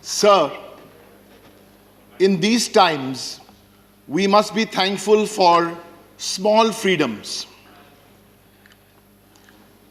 Sir, in these times, we must be thankful for small freedoms,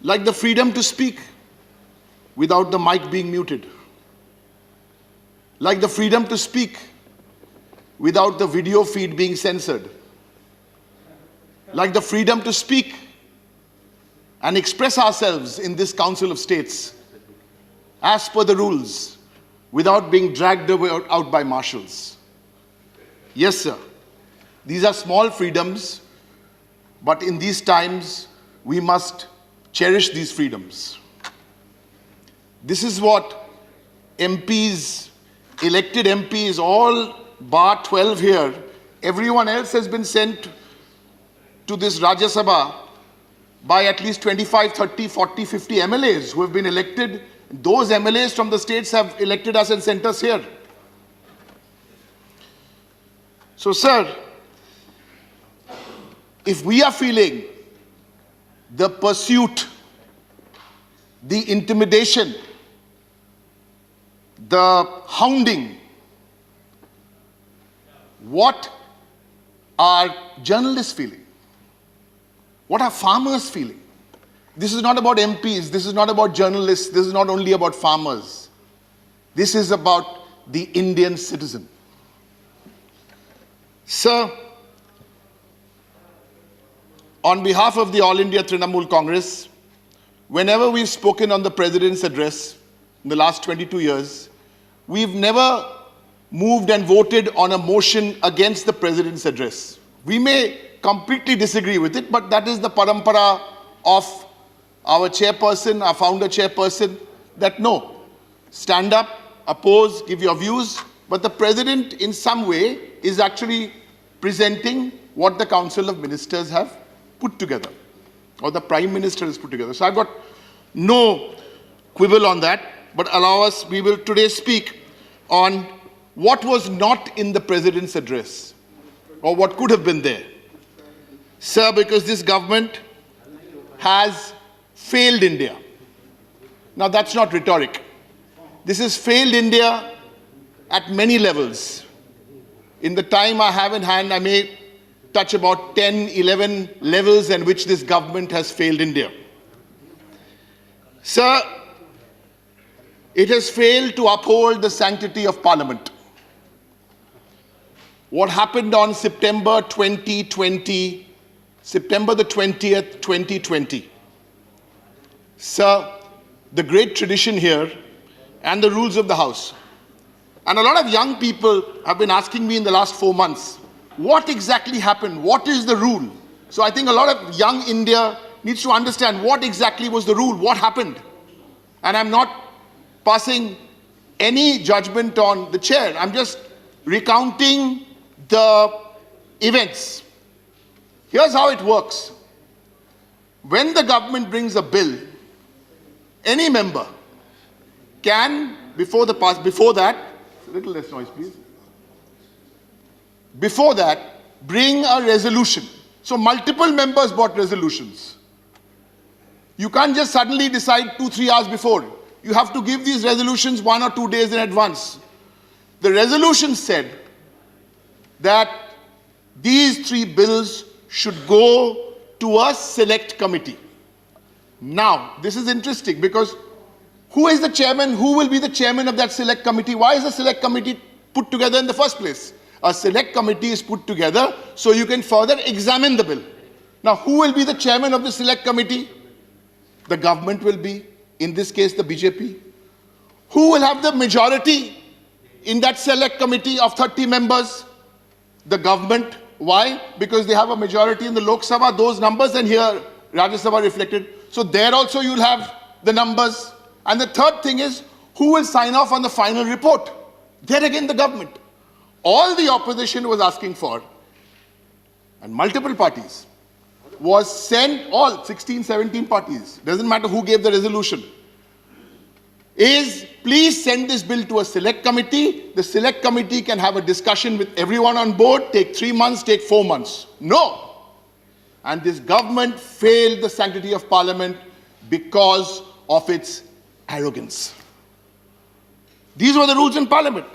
like the freedom to speak without the mic being muted, like the freedom to speak without the video feed being censored, like the freedom to speak and express ourselves in this Council of States as per the rules, without being dragged out by marshals. Yes, sir. These are small freedoms, but in these times, we must cherish these freedoms. This is what MPs, elected MPs, all bar 12 here, everyone else has been sent to this Rajya Sabha by at least 25, 30, 40, 50 MLAs who have been elected. Those MLAs from the states have elected us and sent us here. So, sir, if we are feeling the pursuit, the intimidation, the hounding, what are journalists feeling? What are farmers feeling? This is not about MPs, this is not about journalists, this is not only about farmers. This is about the Indian citizen. Sir, on behalf of the All India Trinamool Congress, whenever we've spoken on the President's address in the last 22 years, we've never moved and voted on a motion against the President's address. We may completely disagree with it, but that is the parampara of our chairperson, our founder chairperson, that no, stand up, oppose, give your views, but the President in some way is actually presenting what the Council of Ministers have put together, or the Prime Minister has put together. So I've got no quibble on that, but allow us, we will today speak on what was not in the President's address, or what could have been there. Sir, because this government has failed India. Now that's not rhetoric. This has failed India at many levels. In the time I have in hand, I may touch about 10, 11 levels in which this government has failed India. Sir, it has failed to uphold the sanctity of Parliament. What happened on September 2020, September the 20th, 2020. Sir, the great tradition here and the rules of the House. And a lot of young people have been asking me in the last 4 months, what exactly happened? What is the rule? So I think a lot of young India needs to understand what exactly was the rule, what happened. And I'm not passing any judgment on the chair. I'm just recounting the events. Here's how it works. When the government brings a bill, any member can, before that, a little less noise please. Before that, bring a resolution. So multiple members brought resolutions. You can't just suddenly decide 2-3 hours before. You have to give these resolutions 1 or 2 days in advance. The resolution said that these 3 bills should go to a select committee. Now, this is interesting because who is the chairman? Who will be the chairman of that select committee? Why is the select committee put together in the first place? A select committee is put together so you can further examine the bill. Now, who will be the chairman of the select committee? The government will be, in this case, the BJP. Who will have the majority in that select committee of 30 members? The government. Why? Because they have a majority in the Lok Sabha, those numbers, and here Rajya Sabha reflected. So there also you'll have the numbers. And the third thing is, who will sign off on the final report? There again, the government. All the opposition was asking for, and multiple parties, was sent, all 16, 17 parties, doesn't matter who gave the resolution, is please send this bill to a select committee. The select committee can have a discussion with everyone on board, take 3 months, take 4 months. No. And this government failed the sanctity of Parliament because of its arrogance. These were the rules in Parliament.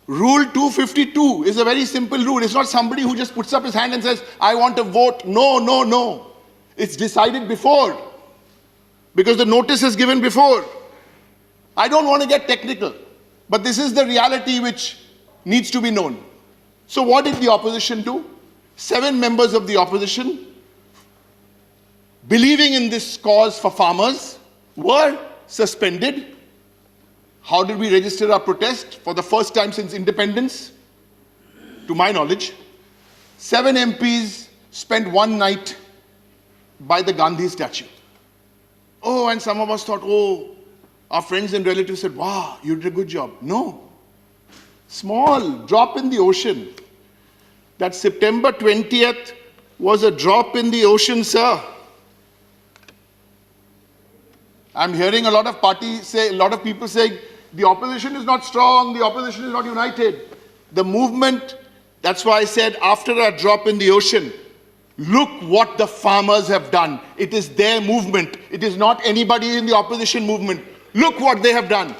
Rule 252 is a very simple rule. It's not somebody who just puts up his hand and says, I want to vote. No, no, no. It's decided before, because the notice is given before. I don't want to get technical, but this is the reality which needs to be known. So what did the opposition do? 7 members of the opposition, believing in this cause for farmers, were suspended. How did we register our protest? For the first time since independence, to my knowledge, 7 MPs spent one night by the Gandhi statue. Oh, and some of us thought, oh, our friends and relatives said, wow, you did a good job. No. Small drop in the ocean. That September 20th was a drop in the ocean, sir. I'm hearing a lot of people saying, the opposition is not strong, the opposition is not united. The movement, that's why I said after a drop in the ocean, look what the farmers have done. It is their movement. It is not anybody in the opposition movement. Look what they have done.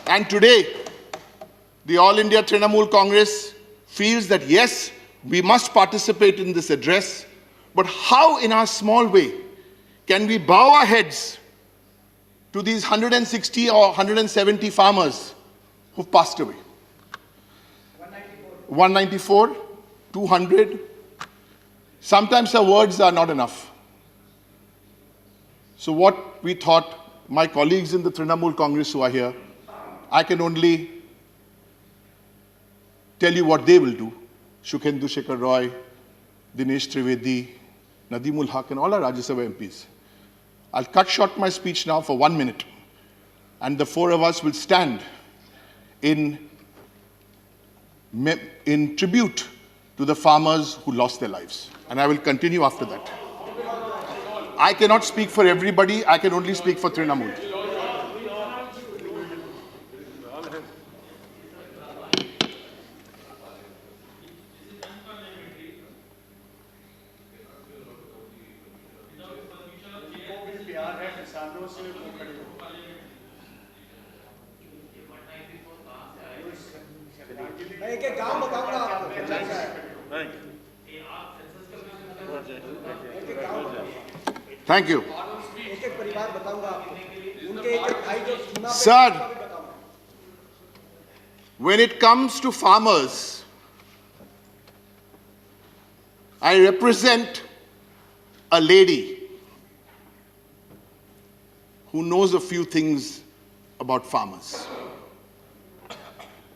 And today, the All India Trinamool Congress feels that yes, we must participate in this address, but how in our small way can we bow our heads to these 160 or 170 farmers who've passed away? 194, 200. Sometimes our words are not enough. So what we thought, my colleagues in the Trinamool Congress who are here, I can only tell you what they will do. Shukhendu Shekhar Roy, Dinesh Trivedi, Nadeemul Haq, and all our Rajya Sabha MPs. I'll cut short my speech now for 1 minute, and the 4 of us will stand in tribute to the farmers who lost their lives. And I will continue after that. I cannot speak for everybody, I can only speak for Trinamool. Thank you. Sir, when it comes to farmers, I represent a lady who knows a few things about farmers.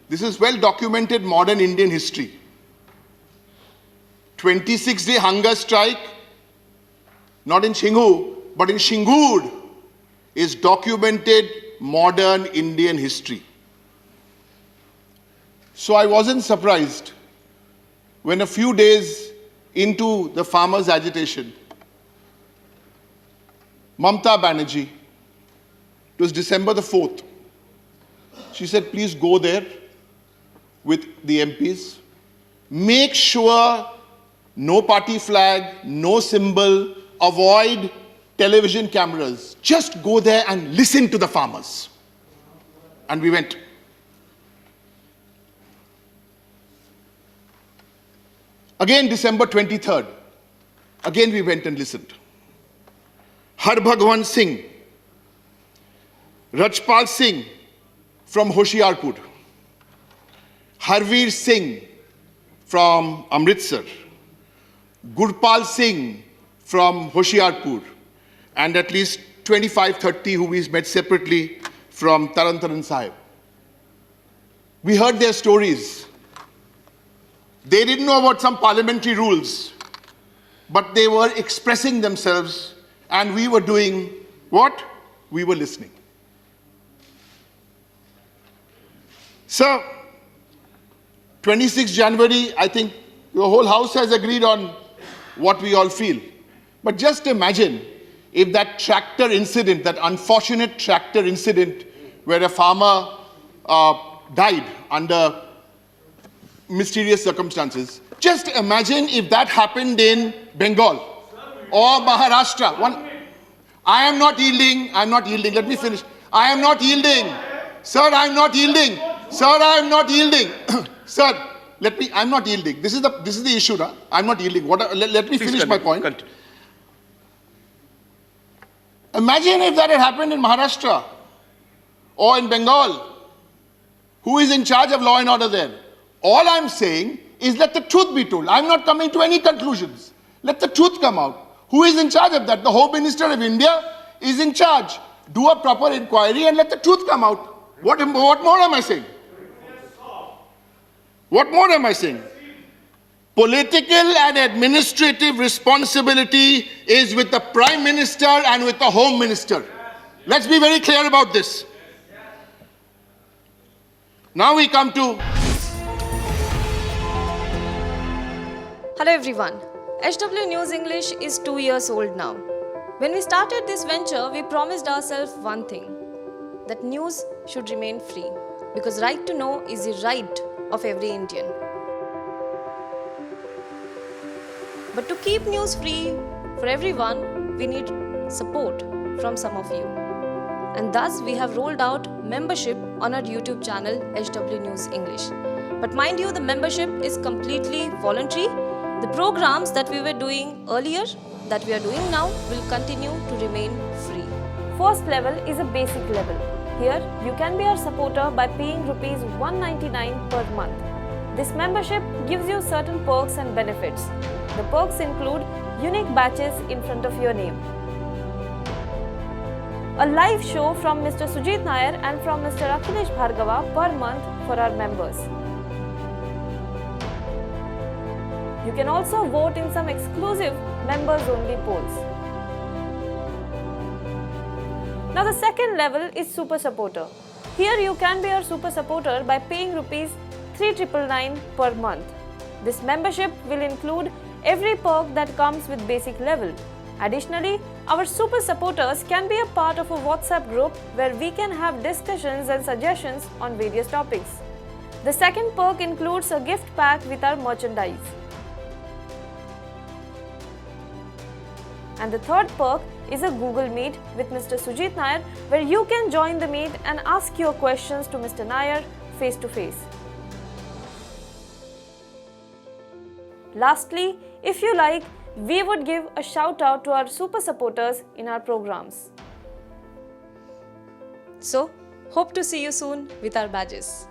This is well documented modern Indian history. 26-day hunger strike, not in Shinghu, but in Shingur, is documented modern Indian history. So I wasn't surprised when a few days into the farmers' agitation, Mamta Banerjee, it was December the 4th, she said, please go there with the MPs, make sure no party flag, no symbol, avoid television cameras. Just go there and listen to the farmers. And we went. Again, December 23rd. Again, we went and listened. Harbhagwan Singh, Rajpal Singh from Hoshiarpur, Harveer Singh from Amritsar, Gurpal Singh from Hoshiarpur, and at least 25-30 who we met separately from Taran Taran Sahib. We heard their stories. They didn't know about some parliamentary rules, but they were expressing themselves, and we were doing what? We were listening. So, 26 January, I think the whole House has agreed on what we all feel. But just imagine if that tractor incident, that unfortunate tractor incident where a farmer died under mysterious circumstances, just imagine if that happened in Bengal or Maharashtra. I am not yielding, let me finish. I am not yielding. Sir, I am not yielding. Sir, I am not yielding. Sir, I'm not yielding. This is the issue, na? I'm not yielding. Let me finish my point. Continue. Imagine if that had happened in Maharashtra or in Bengal. Who is in charge of law and order there? All I'm saying is let the truth be told. I'm not coming to any conclusions. Let the truth come out. Who is in charge of that? The Home Minister of India is in charge. Do a proper inquiry and let the truth come out. What more am I saying? What more am I saying? Political and administrative responsibility is with the Prime Minister and with the Home Minister. Let's be very clear about this. Now we come to... Hello everyone. HW News English is 2 years old now. When we started this venture, we promised ourselves one thing, that news should remain free, because right to know is the right of every Indian. But to keep news free for everyone, we need support from some of you. And thus we have rolled out membership on our YouTube channel HW News English. But mind you, the membership is completely voluntary. The programs that we were doing earlier, that we are doing now, will continue to remain free. First level is a basic level. Here, you can be our supporter by paying rupees 199 per month. This membership gives you certain perks and benefits. The perks include unique badges in front of your name, a live show from Mr. Sujit Nair and from Mr. Akhilesh Bhargava per month for our members. You can also vote in some exclusive members-only polls. Now the second level is Super Supporter. Here you can be our Super Supporter by paying rupees 3,999 per month. This membership will include every perk that comes with basic level. Additionally, our Super Supporters can be a part of a WhatsApp group where we can have discussions and suggestions on various topics. The second perk includes a gift pack with our merchandise. And the third perk is a Google Meet with Mr. Sujit Nair, where you can join the meet and ask your questions to Mr. Nair face to face. Lastly, if you like, we would give a shout out to our super supporters in our programs. So, hope to see you soon with our badges.